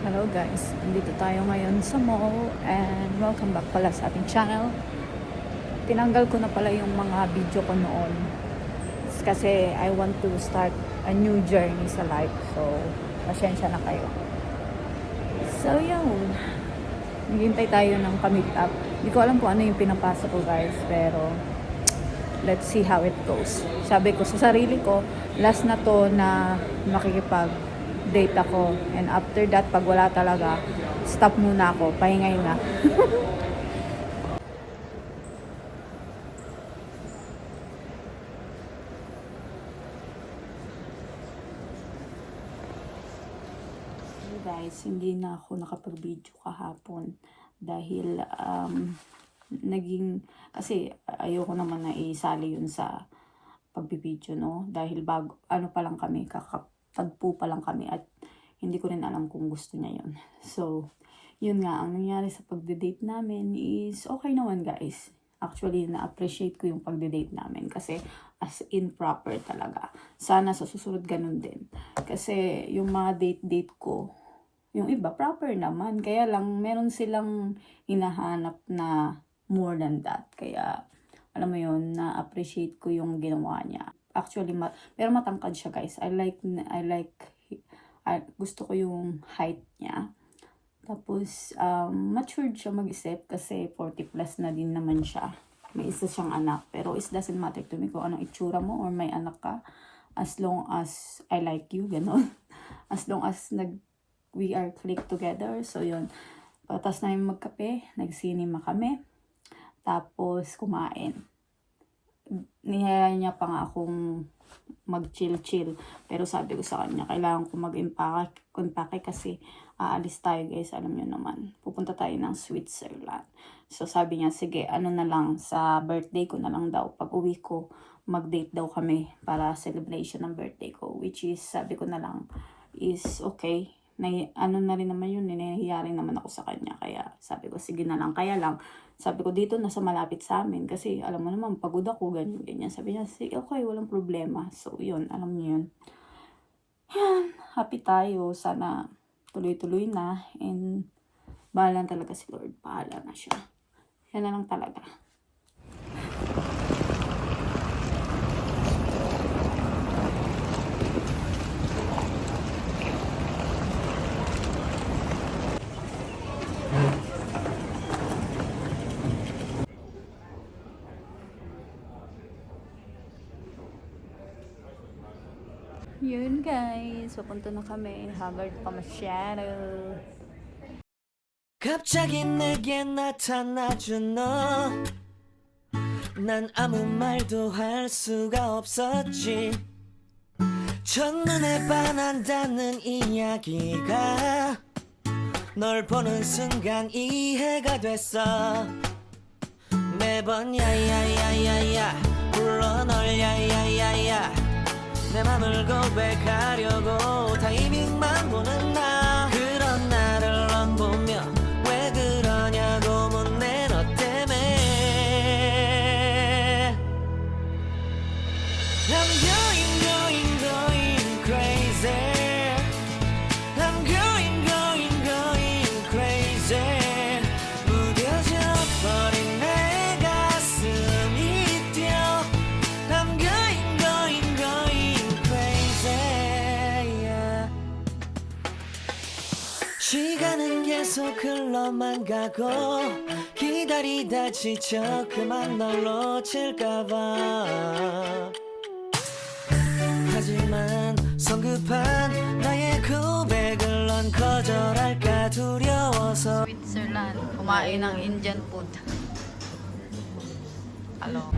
Hello guys, nandito tayo ngayon sa mall and welcome back pala sa ating channel. Tinanggal ko na pala yung mga video ko noon kasi I want to start a new journey sa life, so pasensya na kayo. So yun, naghihintay tayo ng pa-meet up. Hindi ko alam kung ano yung pinapasa ko guys, pero let's see how it goes. Sabi ko sa sarili ko, last na to na makikipag-date ako. And after that, pag wala talaga, stop muna ako. Pahingay na. Hey guys, hindi na ako nakapag-video kahapon. Dahil, kasi ayoko naman na isali yun sa pagbibideo, no? Dahil bago, pa lang kami, kakatagpo pa lang kami at hindi ko rin alam kung gusto niya yun. So, yun nga, ang nangyari sa pagde-date namin is okay naman guys. Actually, na-appreciate ko yung pagde-date namin kasi as in proper talaga. Sana sa susunod ganun din. Kasi yung mga date-date ko, yung iba proper naman. Kaya lang, meron silang hinahanap na more than that. Kaya, alam mo yun, na-appreciate ko yung ginawa niya. Actually, pero matangkad siya guys. Gusto ko yung height niya. Tapos, matured siya mag-isip kasi 40 plus na din naman siya. May isa siyang anak. Pero it doesn't matter to me kung anong itsura mo or may anak ka. As long as I like you, gano'n. As long as we are click together. So, yun. Pagkatapos namin magkape, nagsinima kami. Tapos, kumain. Nihaya niya pa nga akong mag-chill-chill. Pero sabi ko sa kanya, kailangan ko mag-impake kasi aalis tayo guys. Alam niyo naman, pupunta tayo ng Switzerland. So sabi niya, sige, ano na lang, sa birthday ko na lang daw. Pag uwi ko, mag-date daw kami para celebration ng birthday ko. Which is, sabi ko na lang, is okay. Na rin naman yun, ninahiya rin naman ako sa kanya. Kaya sabi ko, sige na lang. Kaya lang, sabi ko dito, nasa malapit sa amin. Kasi alam mo naman, pagod ako, ganyan. Sabi niya, sige, okay, walang problema. So, yun, alam niyo yun. Yan, happy tayo. Sana tuloy-tuloy na. And, bahala talaga si Lord. Bahala na siya. Yan na lang talaga. Yun guys, papunta na kami. Haggard pa masyado. 갑자기 내게 나타나준 너, 난 아무 말도 할 수가 없었지. 첫눈에 반한다는 이야기가 널 보는 순간 이해가 됐어. 매번 야야야야야 불러 널 야야야야 내 맘을 고백하려고 타이밍만 보는 나. 그런 나를 넌 보며 왜 그러냐고 묻네 너 때문에. I'm going crazy. I'm going crazy. 무뎌져 버린 내 가슴이 뛰어. I'm going crazy. Yeah. 시간은 계속 흘러만 가고 기다리다 지쳐 그만 널 놓칠까봐. 하지만 성급한 나의 고백을 넌 거절할까 두려워서. Switzerland, kumain ng Indian food. Hello.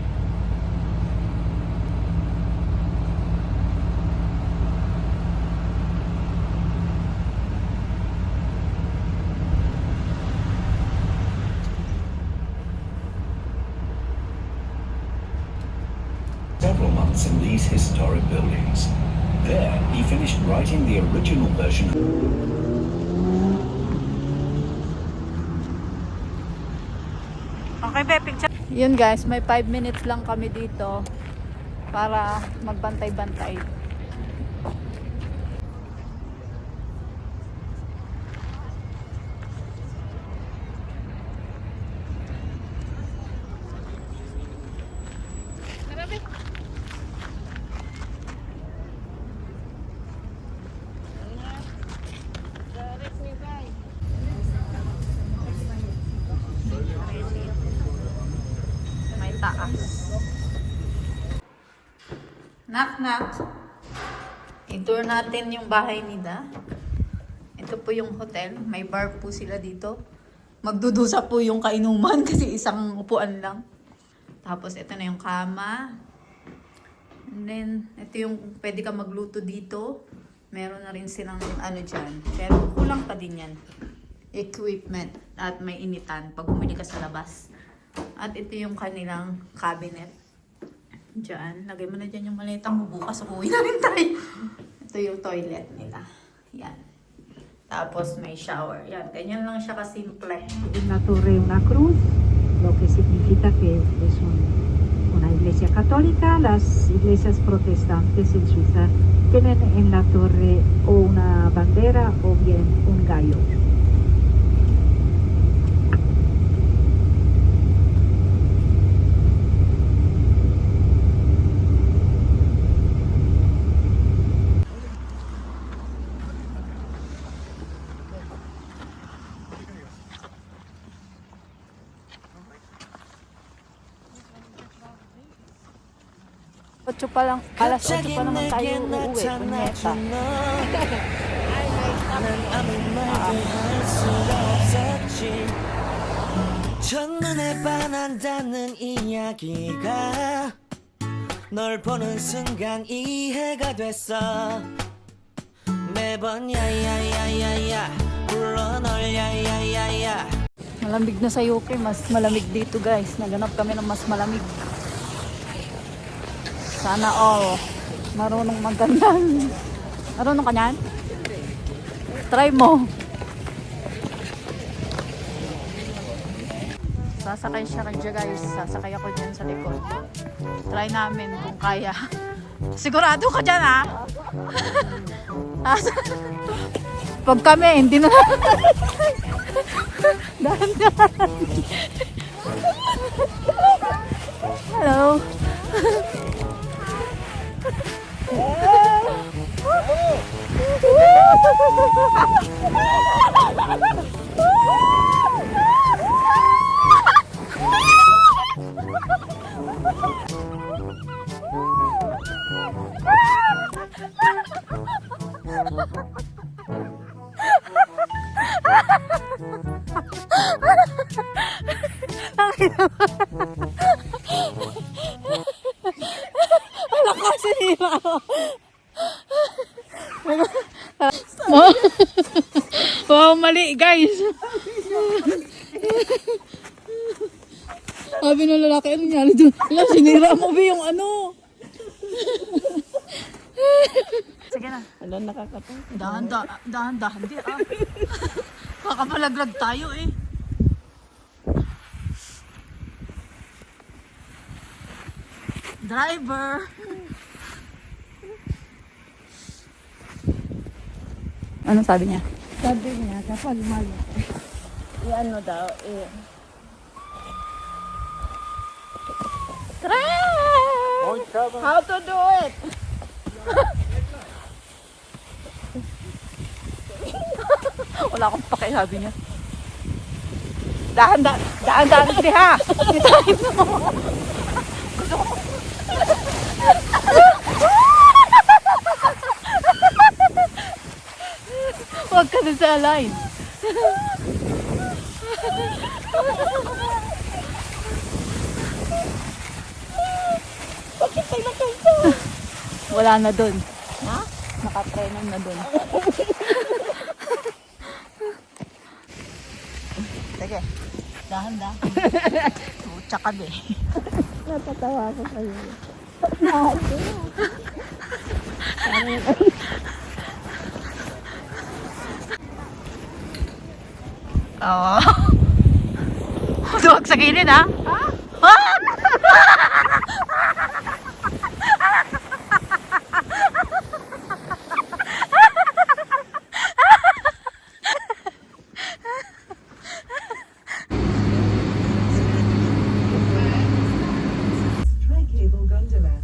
Several months in these historic buildings. There, he finished writing the original version. Okay, be, picture. Yun guys, may 5 minutes lang kami dito para magbantay-bantay. Knock, knock. I-tour natin yung bahay ni Da. Ito po yung hotel. May bar po sila dito. Magdudusa po yung kainuman kasi isang upuan lang. Tapos ito na yung kama. And then, ito yung pwede ka magluto dito. Meron na rin silang ano dyan. Pero kulang pa din yan. Equipment. At may initan pag bumili ka sa labas. At ito yung kanilang cabinet. Diyan. Lagay mo na dyan yung maleta mo. Bukas uuwi na rin tayo. Ito yung toilet nila. Yan. Tapos may shower. Yan. Ganyan lang siya kasimple. En la torre una cruz, lo que significa que es una iglesia católica. Las iglesias protestantes en Suiza tienen en la torre o una bandera o bien un gallo. Alas 8 pa naman tayo 갑자기 uuwi. 내게 Punyeta. 나타나준 너. 난 아무 말도 할 수가 없었지. 첫눈에 반한다는 이야기가 널 보는 순간 이해가 됐어. 매번 야야야야야 불러 널 야야야야. Malamig na sa UK. Mas malamig dito guys. Naganap kami ng mas malamig. Sana all marunong magganyan. Marunong ka niyan? Try mo. Sasakay siya kanya guys. Sasakay ako dyan sa likod. Try namin kung kaya. Sigurado ka dyan ha? Pag kami, hindi na. Dahan-dahan. Hello. Wala ka sinira ako. Wow, mali guys. Sabi ng lalaki, ano nangyari doon? Wala, sinira mo ba yung ano? Sige na. Wala nakakatawa. Dahan-dahan. Di ah. Kakapalaglag tayo eh. Driver. Ano sabi niya? Sabi niya, kapag ano daw, How to do it? Wala akong pake, sabi niya. Dahan-dahan hindi ha. Itahin mo. Gusto ko. Huwag ka na sa line. bakit tayo nakita? Wala na dun. Ha? Nakatrenan na dun. Sige. Dahan-dahan. Tsaka be. Natatawa ako kayo. Oo. Duwag sa gilid ha? Ha? Tri-cable gondola.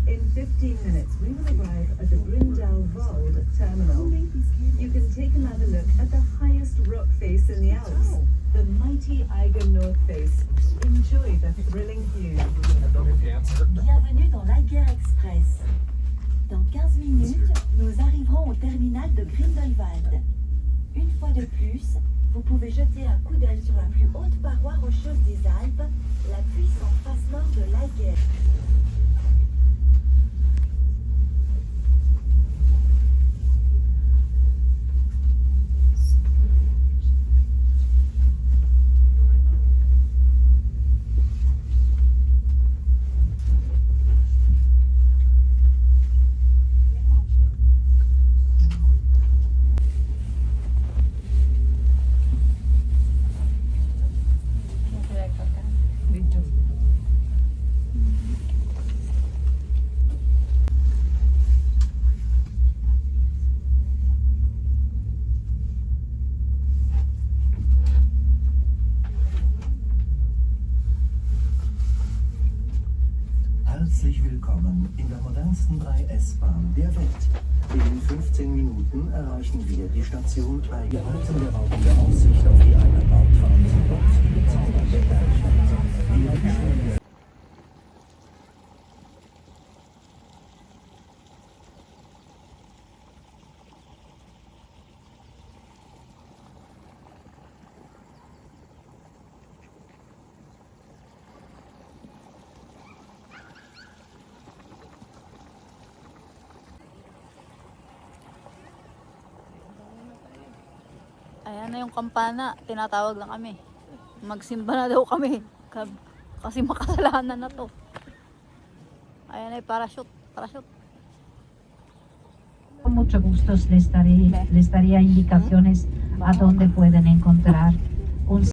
In 15 minutes, we will arrive at the Grindelwald terminal. You can take another look at the highest rock face in the Alps, the mighty Eiger North Face. Enjoy the thrilling view. Bienvenue dans l'Eiger Express. Dans 15 minutes, nous arriverons au terminal de Grindelwald. Une fois de plus, vous pouvez jeter un coup d'œil sur la plus haute paroi rocheuse des Alpes, la puissante face nord de l'Eiger. Herzlich willkommen in der modernsten 3S-Bahn der Welt. In 15 Minuten erreichen wir die Station Eiger. Beraubende Aussicht auf die Eigerbahnfahrt und die bezaubernde Bergwelt. Wir wünschen Ayan na yung kampana. Tinatawag lang kami. Magsimba na daw kami. Kasi makasalanan na to. Ayan ay parachute. Parachute. Con mucho gusto les daría indicaciones a dónde pueden encontrar